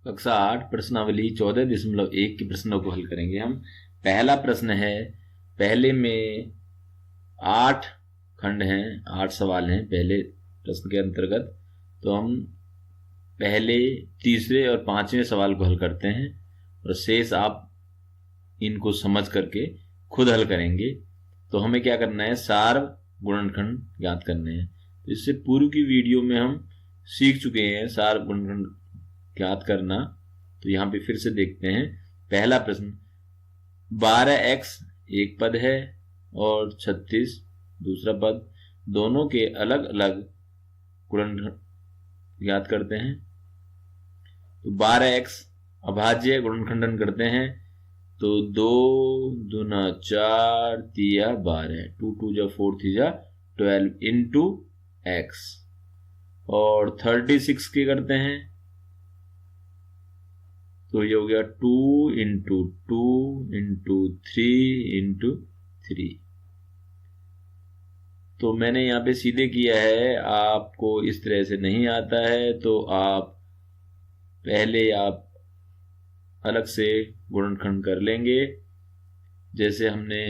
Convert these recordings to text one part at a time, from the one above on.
कक्षा 8 प्रश्नावली 14.1 के प्रश्नों को हल करेंगे हम। पहला प्रश्न है, पहले में 8 खंड हैं, 8 सवाल हैं पहले प्रश्न के अंतर्गत। तो हम पहले, तीसरे और 5वें सवाल को हल करते हैं और शेष आप इनको समझ करके खुद हल करेंगे। तो हमें क्या करना है, सार्व गुणनखंड ज्ञात करने हैं। तो इससे पूर्व की वीडियो में हम सीख चुके हैं सार्व गुणनखंड ज्ञात करना। तो यहाँ पे फिर से देखते हैं। पहला प्रश्न, 12x एक पद है और 36 दूसरा पद, दोनों के अलग अलग गुणनखंड ज्ञात करते हैं। तो 12x अभाज्य गुणनखंडन करते हैं। तो 2 दूना 4 तिया 12, 2 2 जा 4 3 जा 12 इंटू x। और 36 के करते हैं तो ये हो गया 2 इंटू 2 इंटू 3 इंटू 3। तो मैंने यहाँ पे सीधे किया है, आपको इस तरह से नहीं आता है तो आप पहले अलग से गुणनखंड कर लेंगे। जैसे हमने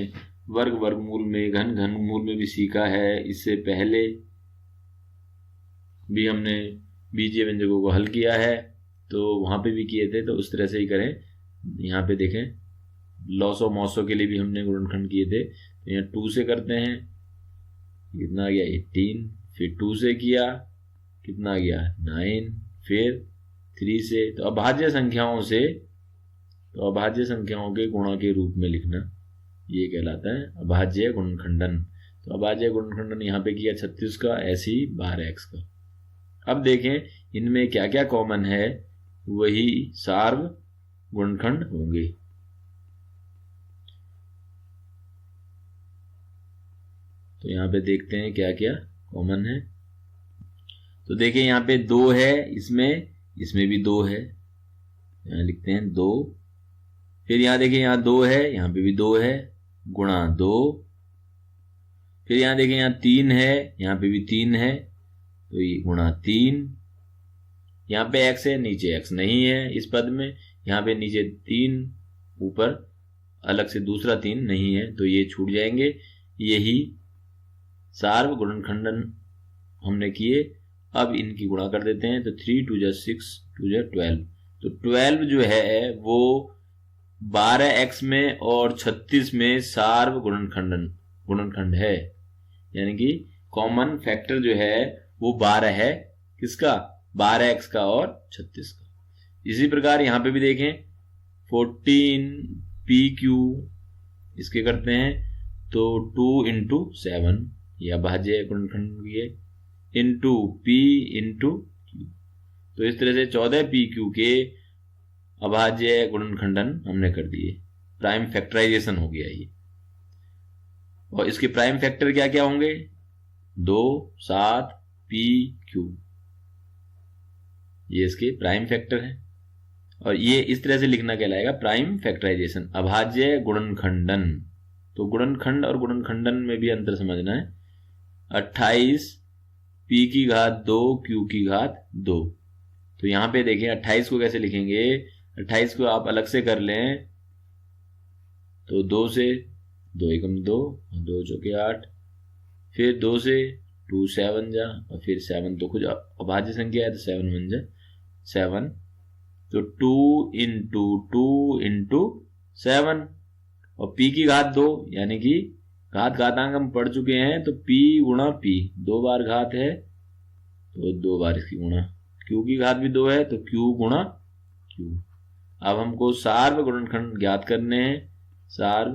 वर्ग वर्गमूल में, घन घनमूल में भी सीखा है, इससे पहले भी हमने बीजीय व्यंजकों को हल किया है, तो वहां पे भी किए थे। तो उस तरह से ही करें। यहाँ पे देखें, लॉसो मॉसो के लिए भी हमने गुणनखंड किए थे। तो यहाँ 2 से करते हैं, कितना आ गया 18, फिर 2 से किया, कितना आ गया 9, फिर 3 से। तो अभाज्य संख्याओं के गुणा के रूप में लिखना, ये कहलाता है अभाज्य गुणनखंडन। तो अभाज्य गुणनखंडन यहाँ पे किया 36 का, ऐसे ही 12x का। अब देखें इनमें क्या क्या कॉमन है, वही सार्व गुणनखंड होंगे। तो यहाँ पे देखते हैं क्या क्या कॉमन है। तो देखिए यहाँ पे 2 है, इसमें भी 2 है, यहाँ लिखते हैं 2। फिर यहाँ देखिए यहाँ 2 है, यहाँ पे भी 2 है, गुणा 2। फिर यहाँ देखिए यहाँ 3 है, यहाँ पे भी 3 है, तो ये गुणा 3। यहाँ पे x है, नीचे x नहीं है इस पद में, यहाँ पे नीचे 3, ऊपर अलग से दूसरा 3 नहीं है, तो ये छूट जाएंगे। यही सार्व गुणनखंडन हमने किए। अब इनकी गुणा कर देते हैं। तो 3 2 जा 6 2 जा 12। तो 12 जो है वो 12x में और 36 में सार्व गुणनखंड है, यानी कि कॉमन फैक्टर जो है वो 12 है। किसका? 12x का और 36 का। इसी प्रकार यहां पे भी देखें 14pq, इसके करते हैं तो 2 इंटू 7, यह अभाज्य गुणनखंड है, इंटू p इंटू q। तो इस तरह से 14pq के अभाज्य गुणनखंडन हमने कर दिए। प्राइम फैक्टराइजेशन हो गया ये। और इसके प्राइम फैक्टर क्या क्या होंगे? 2 7 p q, ये इसके प्राइम फैक्टर है। और ये इस तरह से लिखना कहलाएगा प्राइम फैक्टराइजेशन, अभाज्य गुणनखंडन। तो गुणनखंड और गुणनखंडन में भी अंतर समझना है। 28 p की घात 2 q की घात 2। तो यहां पे देखें 28 को कैसे लिखेंगे, 28 को आप अलग से कर लें तो 2 से 2 एकम 2, 2 चौके 8, फिर 2 से 2 7 जा, और फिर 7 तो कुछ अभाज्य संख्या है तो 7 बन जा 7। तो 2 इंटू 7, और p की घात 2, यानी कि घातांक हम पढ़ चुके हैं। तो p गुणा p, 2 बार घात है तो 2 बार इसकी गुणा। q की घात भी 2 है तो q गुणा q। अब हमको सार्व गुणनखंड ज्ञात करने हैं। सार्व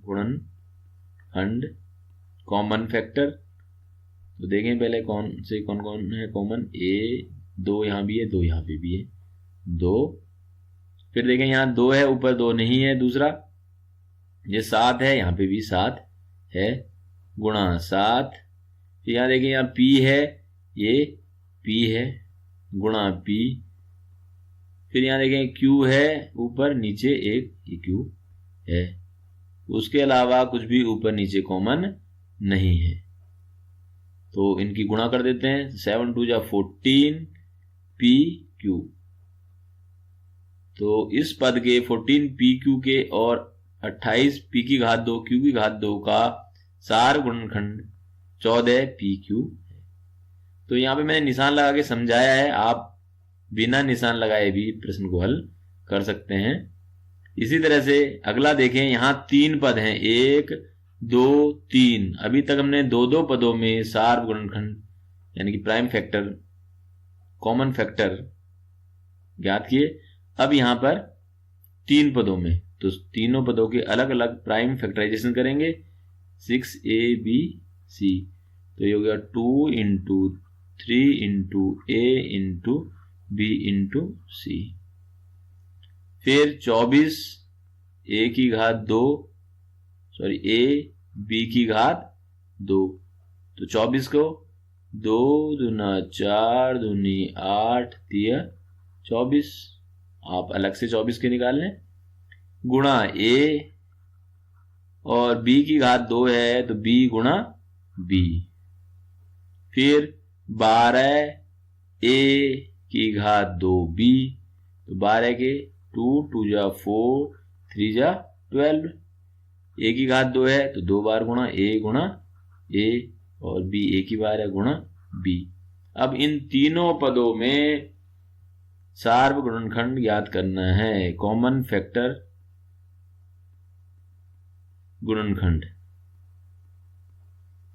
गुणनखंड कॉमन फैक्टर, तो देखें पहले कौन कौन है कॉमन। a 2 यहाँ भी है, 2 यहाँ पे भी है, 2। फिर देखें यहाँ 2 है, ऊपर 2 नहीं है दूसरा, ये 7 है, यहाँ पे भी 7 है, गुणा 7। फिर यहाँ देखें यहाँ p है, ये p है, गुणा p। फिर यहाँ देखें q है, ऊपर नीचे एक q है, उसके अलावा कुछ भी ऊपर नीचे कॉमन नहीं है। तो इनकी गुणा कर देते हैं। 7 2 जा 14 p q। तो इस पद के 14 PQ के और 28 P की घात 2 Q की घात 2 का सार गुणनखंड 14 PQ है। तो यहाँ पे मैंने निशान लगा के समझाया है, आप बिना निशान लगाए भी प्रश्न को हल कर सकते हैं। इसी तरह से अगला देखें, यहाँ 3 पद हैं, 1 2 3। अभी तक हमने 2 पदों में सार गुणनखंड यानी कि प्राइम फैक्टर, कॉमन फैक्टर ज्ञात किए। अब यहाँ पर 3 पदों में, तो तीनों पदों के अलग अलग प्राइम फैक्टराइजेशन करेंगे। 6abc, तो ये हो गया 2 into 3 into a into b into c। फिर 24 a की घात 2, सॉरी a b की घात 2, तो 24 को 2 दूना 4 दूनी 8 दिया 24, आप अलग से 24 के निकाल लें, गुणा a और b की घात 2 है तो b गुणा b। फिर 12 a की घात 2b, तो 12 के 2 2 जा 4 3 जा 12। a की घात 2 है तो 2 बार गुणा a और b a की बार है गुणा b। अब इन तीनों पदों में सार्व गुणनखंड ज्ञात करना है, कॉमन फैक्टर गुणनखंड।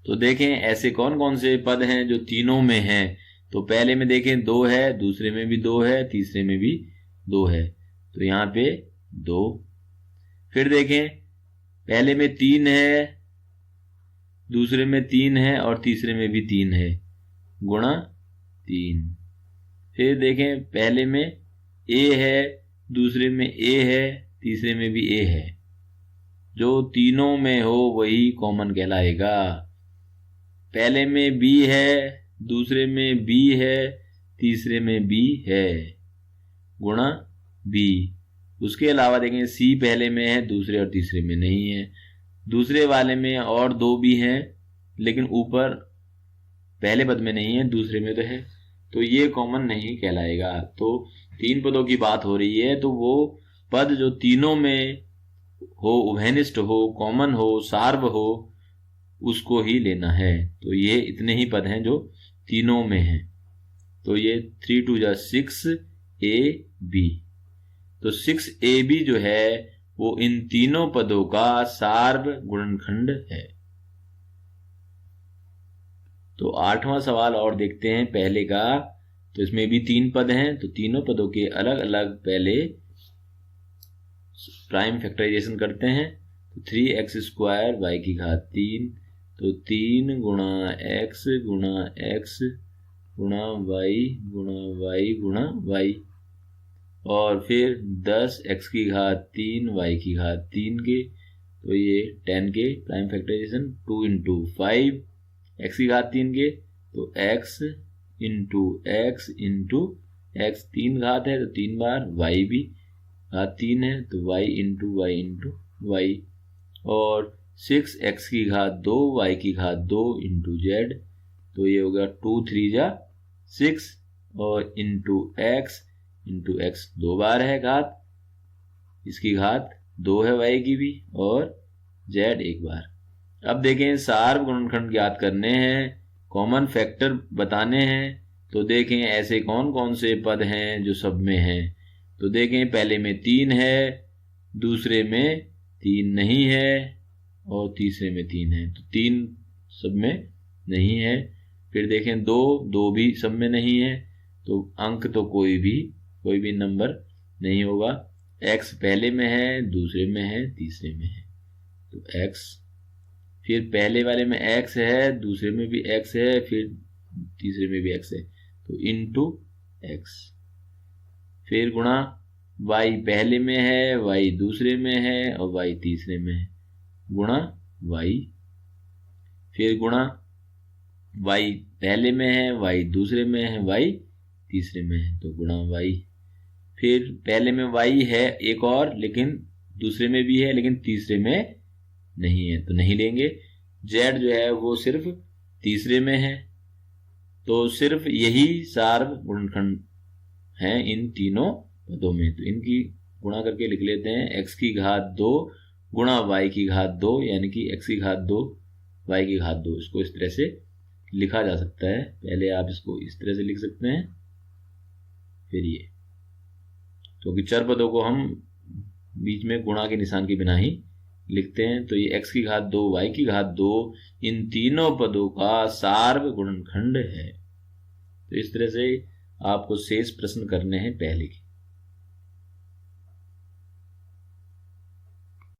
तो देखें ऐसे कौन कौन से पद हैं जो तीनों में हैं। तो पहले में देखें 2 है, दूसरे में भी 2 है, तीसरे में भी 2 है, तो यहां पे 2। फिर देखें पहले में 3 है, दूसरे में 3 है और तीसरे में भी 3 है, गुणा 3। फिर देखें पहले में a है, दूसरे में a है, तीसरे में भी a है, जो तीनों में हो वही कॉमन कहलाएगा। पहले में b है, दूसरे में b है, तीसरे में b है, गुणा b। उसके अलावा देखें c पहले में है, दूसरे और तीसरे में नहीं है, दूसरे वाले में और 2 भी हैं लेकिन ऊपर पहले पद में नहीं है, दूसरे में तो है, तो ये कॉमन नहीं कहलाएगा। तो 3 पदों की बात हो रही है, तो वो पद जो तीनों में हो, उभयनिष्ठ हो, कॉमन हो, सार्व हो, उसको ही लेना है। तो ये इतने ही पद हैं जो तीनों में हैं। तो ये 3 2 जा 6ab, तो 6ab जो है वो इन तीनों पदों का सार्व गुणनखंड है। तो 8वां सवाल और देखते हैं पहले का। तो इसमें भी 3 पद हैं, तो तीनों पदों के अलग अलग पहले प्राइम फैक्टराइजेशन करते हैं। तो 3x स्क्वायर y की घात 3, तो 3 गुणा x गुणा x गुणा y गुणा y गुणा y, और फिर 10x की घात 3 y की घात 3 के, तो ये 10 के प्राइम फैक्टराइजेशन 2 इंटू 5 x की घात 3 के, तो x इंटू x 3 घात है तो 3 बार, y भी घात 3 है तो y इंटू y, और 6x की घात 2 y की घात 2 इंटू z, तो ये होगा 2 3 जा 6 और इंटू x 2 बार है घात, इसकी घात 2 है y की भी, और z 1 बार। अब देखें सार्व गुणनखंड ज्ञात करने हैं, कॉमन फैक्टर बताने हैं। तो देखें ऐसे कौन कौन से पद हैं जो सब में हैं। तो देखें पहले में 3 है, दूसरे में 3 नहीं है और तीसरे में 3 है, तो 3 सब में नहीं है। फिर देखें 2 भी सब में नहीं है, तो अंक तो कोई भी नंबर नहीं होगा। x पहले में है, दूसरे में है, तीसरे में है, तो x। फिर पहले वाले में x है, दूसरे में भी x है, फिर तीसरे में भी x है, तो इंटू x। फिर गुणा y पहले में है, y दूसरे में है और y तीसरे में है, गुणा y। फिर गुणा y पहले में है, y दूसरे में है, y तीसरे में है, तो गुणा y। फिर पहले में y है एक और, लेकिन दूसरे में भी है लेकिन तीसरे में नहीं है, तो नहीं लेंगे। z जो है वो सिर्फ तीसरे में है, तो सिर्फ यही सार्व गुणनखंड है इन तीनों पदों में। तो इनकी गुणा करके लिख लेते हैं, x की घात 2 गुणा y की घात 2, यानी कि x की घात 2 y की घात 2। इसको इस तरह से लिखा जा सकता है। पहले आप इसको इस तरह से लिख सकते हैं, फिर ये, क्योंकि चर पदों को हम बीच में गुणा के निशान के बिना ही लिखते हैं। तो ये x की घात 2 y की घात 2 इन तीनों पदों का सार्व गुणनखंड है। तो इस तरह से आपको शेष प्रश्न करने हैं पहले के।